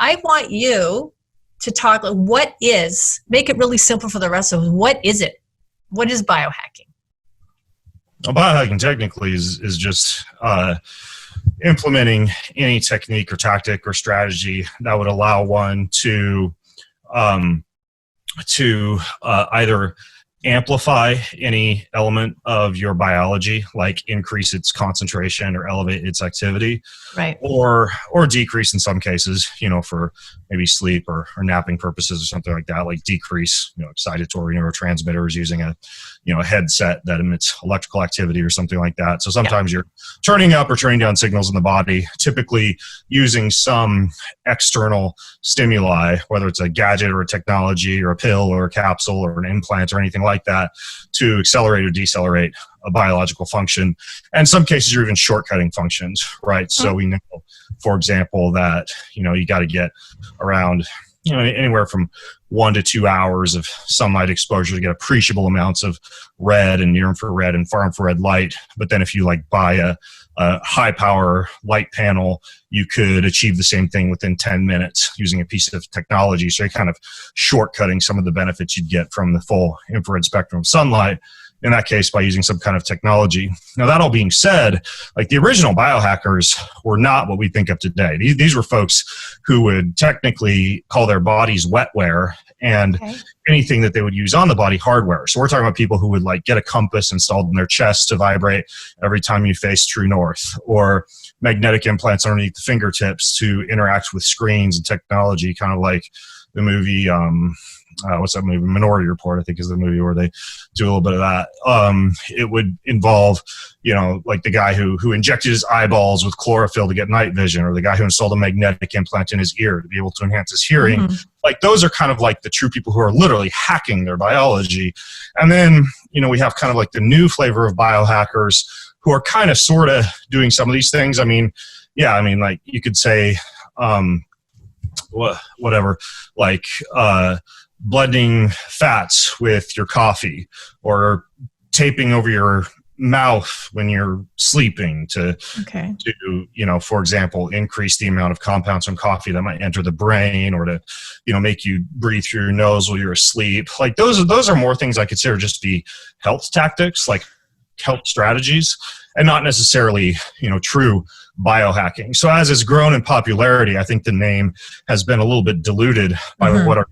I want you to talk, make it really simple for the rest of us. What is it? What is biohacking? Well, biohacking technically is just implementing any technique or tactic or strategy that would allow one to either amplify any element of your biology, like increase its concentration or elevate its activity, right? Or decrease in some cases, for maybe sleep or napping purposes or something like that, like decrease, excitatory neurotransmitters using a headset that emits electrical activity or something like that. So sometimes you're turning up or turning down signals in the body, typically using some external stimuli, whether it's a gadget or a technology or a pill or a capsule or an implant or anything like that, to accelerate or decelerate a biological function. And in some cases, you're even shortcutting functions, right? Mm-hmm. So we know, for example, that, you got to get around, anywhere from 1 to 2 hours of sunlight exposure to get appreciable amounts of red and near infrared and far infrared light. But then if you buy a high power light panel, you could achieve the same thing within 10 minutes using a piece of technology. So you're kind of shortcutting some of the benefits you'd get from the full infrared spectrum of sunlight, in that case by using some kind of technology. Now, that all being said, the original biohackers were not what we think of today. These were folks who would technically call their bodies wetware and anything that they would use on the body hardware. So we're talking about people who would get a compass installed in their chest to vibrate every time you face true north, or magnetic implants underneath the fingertips to interact with screens and technology, kind of like the movie, what's that movie? Minority Report, I think, is the movie where they do a little bit of that. It would involve, the guy who injected his eyeballs with chlorophyll to get night vision, or the guy who installed a magnetic implant in his ear to be able to enhance his hearing. Mm-hmm. Those are kind of the true people who are literally hacking their biology. And then, we have kind of the new flavor of biohackers who are kind of sort of doing some of these things. You could say, whatever, blending fats with your coffee, or taping over your mouth when you're sleeping to for example, increase the amount of compounds from coffee that might enter the brain, or to make you breathe through your nose while you're asleep. Those are more things I consider just be health tactics, health strategies, and not necessarily true biohacking. So as it's grown in popularity, I think the name has been a little bit diluted by what are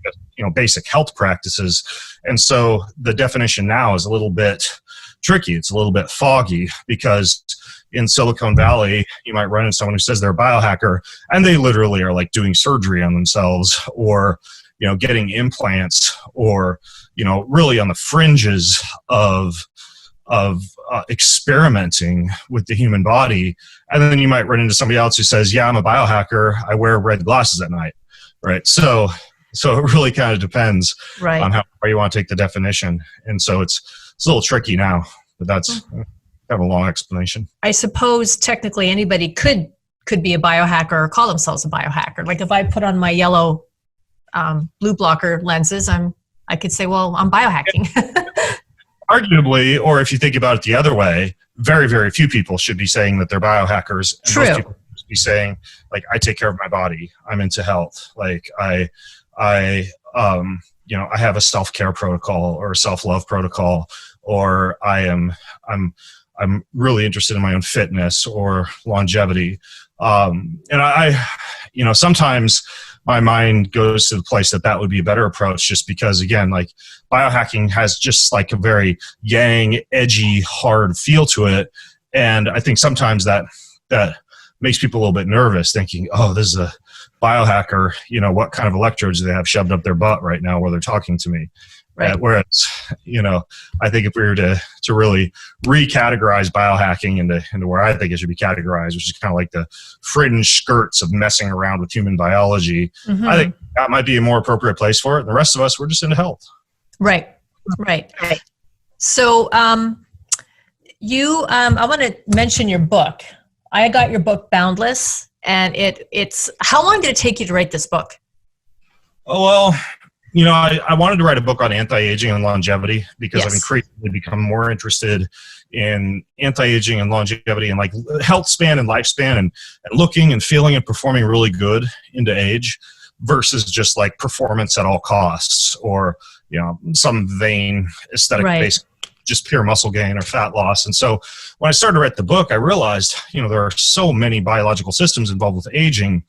basic health practices. And so the definition now is a little bit tricky. It's a little bit foggy, because in Silicon Valley, you might run into someone who says they're a biohacker, and they literally are doing surgery on themselves, or getting implants, or really on the fringes of experimenting with the human body. And then you might run into somebody else who says, yeah, I'm a biohacker, I wear red glasses at night, right? So it really kind of depends on how far you want to take the definition. And so it's a little tricky now, but that's kind of a long explanation. I suppose technically anybody could be a biohacker or call themselves a biohacker. If I put on my yellow blue blocker lenses, I could say, well, I'm biohacking. Arguably, or if you think about it the other way, very, very few people should be saying that they're biohackers. And True. Most people should be saying, I take care of my body, I'm into health. I have a self-care protocol or a self-love protocol, or I'm really interested in my own fitness or longevity. And sometimes my mind goes to the place that would be a better approach, just because, again, biohacking has just a very yang, edgy, hard feel to it. And I think sometimes that makes people a little bit nervous, thinking, oh, this is a biohacker, what kind of electrodes do they have shoved up their butt right now while they're talking to me? Right. Whereas, I think if we were to really recategorize biohacking into where I think it should be categorized, which is kind of the fringe skirts of messing around with human biology, I think that might be a more appropriate place for it. And the rest of us, we're just into health. Right. So I want to mention your book. I got your book, Boundless, and it's, how long did it take you to write this book? Oh, well, I wanted to write a book on anti-aging and longevity, because I've increasingly become more interested in anti-aging and longevity and health span and lifespan, and looking and feeling and performing really good into age. versus just like performance at all costs, or, you know, some vain aesthetic based, just pure muscle gain or fat loss. And so when I started to write the book, I realized, you know, there are so many biological systems involved with aging,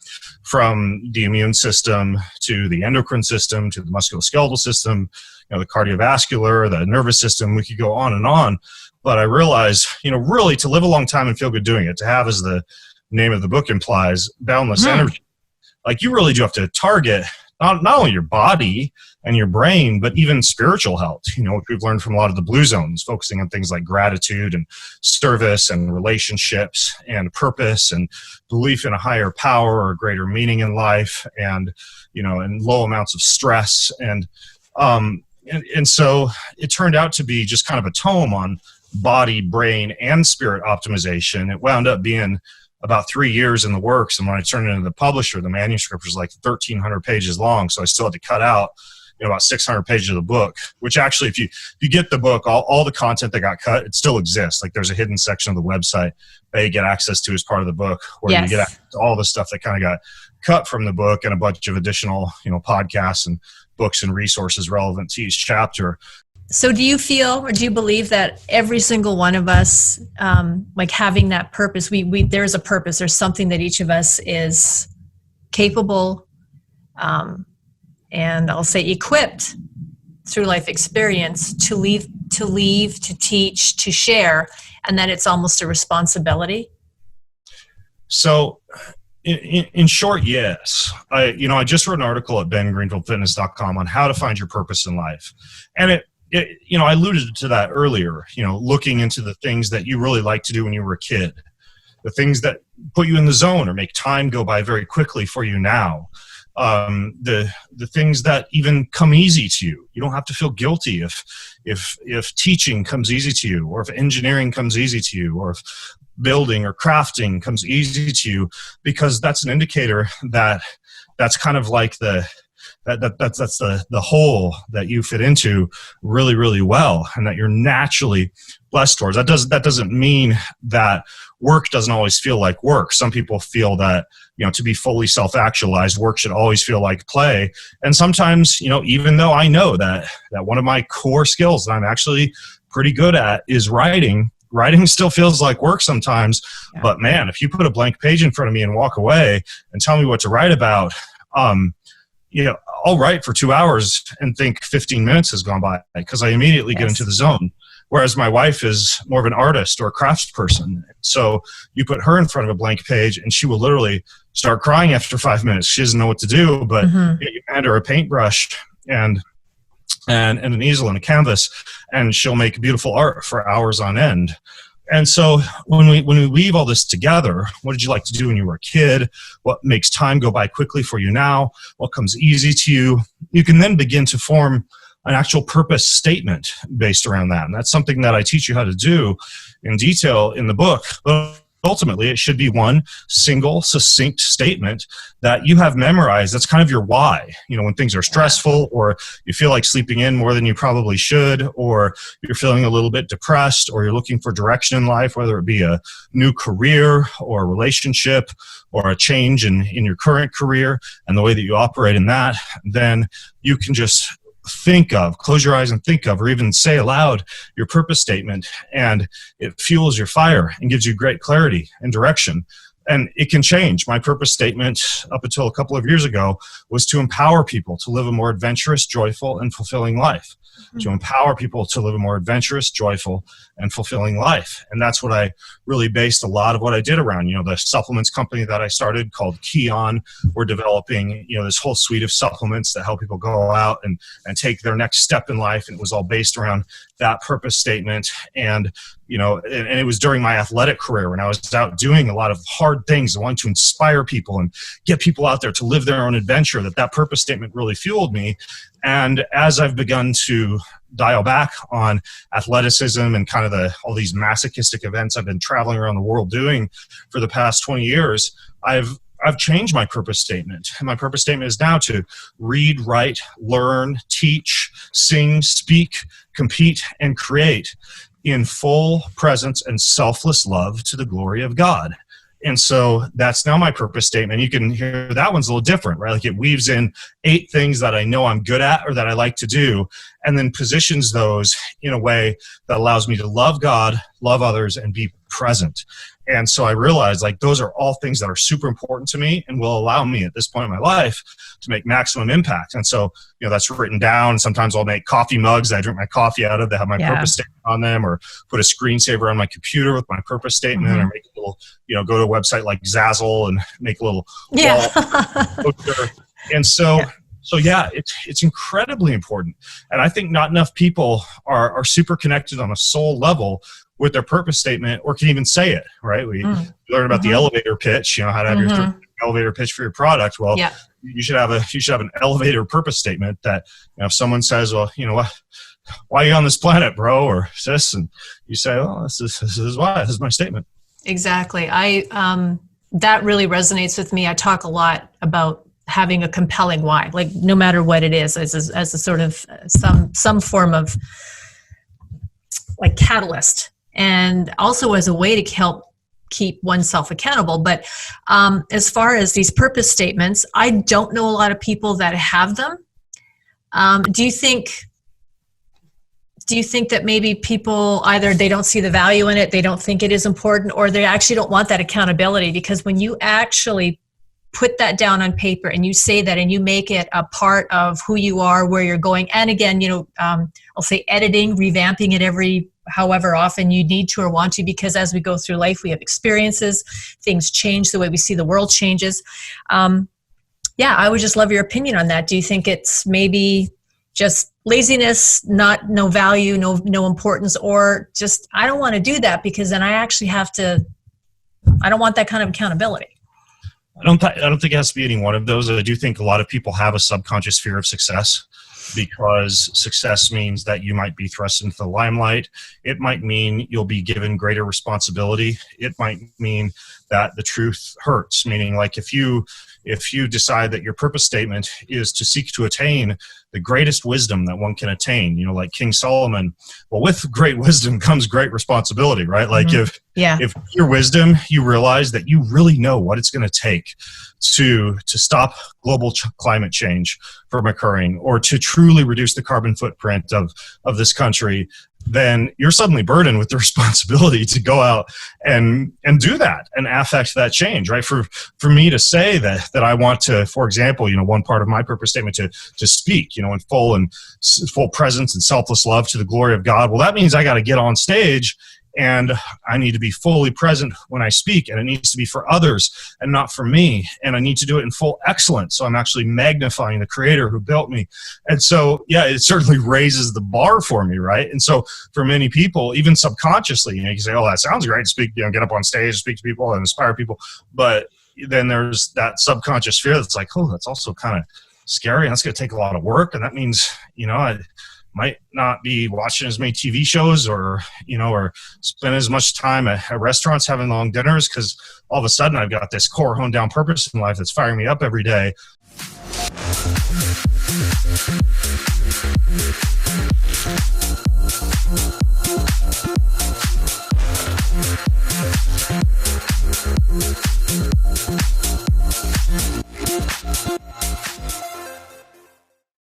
from the immune system to the endocrine system to the musculoskeletal system, you know, the cardiovascular, the nervous system. We could go on and on. But I realized, you know, really to live a long time and feel good doing it, to have, as the name of the book implies, boundless energy, like you really do have to target not only your body and your brain, but even spiritual health. You know, what we've learned from a lot of the blue zones, focusing on things like gratitude and service and relationships and purpose and belief in a higher power or greater meaning in life, and, you know, and low amounts of stress. And so it turned out to be just kind of a tome on body, brain, and spirit optimization. It wound up being about 3 years in the works. And when I turned it into the publisher, the manuscript was like 1,300 pages long. So I still had to cut out, you know, about 600 pages of the book, which actually, if you get the book, all the content that got cut, it still exists. Like there's a hidden section of the website that you get access to as part of the book, where you get access to all the stuff that kind of got cut from the book, and a bunch of additional, you know, podcasts and books and resources relevant to each chapter. So do you feel, or do you believe that every single one of us, like having that purpose, there's a purpose, there's something that each of us is capable, and I'll say equipped through life experience to leave, to teach, to share, and that it's almost a responsibility? So in short, yes. I just wrote an article at bengreenfieldfitness.com on how to find your purpose in life. And you know, I alluded to that earlier, you know, looking into the things that you really liked to do when you were a kid, the things that put you in the zone or make time go by very quickly for you now. The things that even come easy to you. You don't have to feel guilty if teaching comes easy to you, or if engineering comes easy to you, or if building or crafting comes easy to you, because that's an indicator that that's kind of like that's the hole that you fit into really, really well, and that you're naturally blessed towards. That doesn't mean that work doesn't always feel like work. Some people feel that, you know, to be fully self-actualized, work should always feel like play. And sometimes, you know, even though I know that one of my core skills that I'm actually pretty good at is writing still feels like work sometimes. Yeah. But man, if you put a blank page in front of me and walk away and tell me what to write about, you know, I'll write for 2 hours and think 15 minutes has gone by, because I immediately get into the zone. Whereas my wife is more of an artist or a crafts person. So you put her in front of a blank page and she will literally start crying after 5 minutes. She doesn't know what to do, but you hand her a paintbrush and an easel and a canvas, and she'll make beautiful art for hours on end. And so when we weave all this together, what did you like to do when you were a kid? What makes time go by quickly for you now? What comes easy to you? You can then begin to form an actual purpose statement based around that. And that's something that I teach you how to do in detail in the book. But ultimately, it should be one single, succinct statement that you have memorized. That's kind of your why. You know, when things are stressful, or you feel like sleeping in more than you probably should, or you're feeling a little bit depressed, or you're looking for direction in life, whether it be a new career or a relationship or a change in your current career and the way that you operate in that, then you can just close your eyes and think of, or even say aloud your purpose statement, and it fuels your fire and gives you great clarity and direction. And it can change. My purpose statement up until a couple of years ago was to empower people to live a more adventurous, joyful, and fulfilling life. To empower people to live a more adventurous, joyful, and fulfilling life. And that's what I really based a lot of what I did around. You know, the supplements company that I started called Kion, we're developing, you know, this whole suite of supplements that help people go out and take their next step in life. And it was all based around that purpose statement. And, you know, and it was during my athletic career when I was out doing a lot of hard things and wanting to inspire people and get people out there to live their own adventure, that purpose statement really fueled me. And as I've begun to dial back on athleticism and kind of all these masochistic events I've been traveling around the world doing for the past 20 years, I've changed my purpose statement. And my purpose statement is now to read, write, learn, teach, sing, speak, compete, and create in full presence and selfless love to the glory of God. And so that's now my purpose statement. You can hear that one's a little different, right? Like it weaves in 8 things that I know I'm good at or that I like to do, and then positions those in a way that allows me to love God, love others, and be present. And so I realized like those are all things that are super important to me and will allow me at this point in my life to make maximum impact. And so, that's written down. Sometimes I'll make coffee mugs that I drink my coffee out of that have my purpose statement on them, or put a screensaver on my computer with my purpose statement, or make a little, go to a website like Zazzle and make a little wall poster. And so, it's incredibly important. And I think not enough people are super connected on a soul level with their purpose statement, or can even say it, right? We learn about the elevator pitch, how to have your elevator pitch for your product. Well, you should have an elevator purpose statement that, if someone says, well, what, why are you on this planet, bro? Or sis, and you say, oh, this is why, this is my statement. Exactly. That really resonates with me. I talk a lot about having a compelling why, like no matter what it is, as a sort of some form of like catalyst, and also as a way to help keep oneself accountable. But as far as these purpose statements, I don't know a lot of people that have them. Do you think that maybe people either they don't see the value in it, they don't think it is important, or they actually don't want that accountability? Because when you actually put that down on paper and you say that and you make it a part of who you are, where you're going, and again, I'll say editing, revamping it every however often you need to or want to, because as we go through life, we have experiences, things change, the way we see the world changes. I would just love your opinion on that. Do you think it's maybe just laziness, no value, no importance, or just, I don't want to do that because then I actually I don't want that kind of accountability? I don't think it has to be any one of those. I do think a lot of people have a subconscious fear of success, because success means that you might be thrust into the limelight. It might mean you'll be given greater responsibility. It might mean that the truth hurts, meaning like if you decide that your purpose statement is to seek to attain the greatest wisdom that one can attain, like King Solomon, well, with great wisdom comes great responsibility, right? Like if your wisdom, you realize that you really know what it's going to take to stop global climate change from occurring, or to truly reduce the carbon footprint of this country, then you're suddenly burdened with the responsibility to go out and do that and affect that change, right? For me to say that I want to, for example, one part of my purpose statement to speak, in full presence and selfless love to the glory of God. Well, that means I got to get on stage and I need to be fully present when I speak, and it needs to be for others and not for me. And I need to do it in full excellence. So I'm actually magnifying the creator who built me. And so, it certainly raises the bar for me, right? And so for many people, even subconsciously, you can say, oh, that sounds great to speak, get up on stage, speak to people and inspire people. But then there's that subconscious fear that's like, oh, that's also kind of scary. And that's going to take a lot of work. And that means, I might not be watching as many TV shows or spend as much time at restaurants having long dinners, because all of a sudden I've got this core honed down purpose in life that's firing me up every day.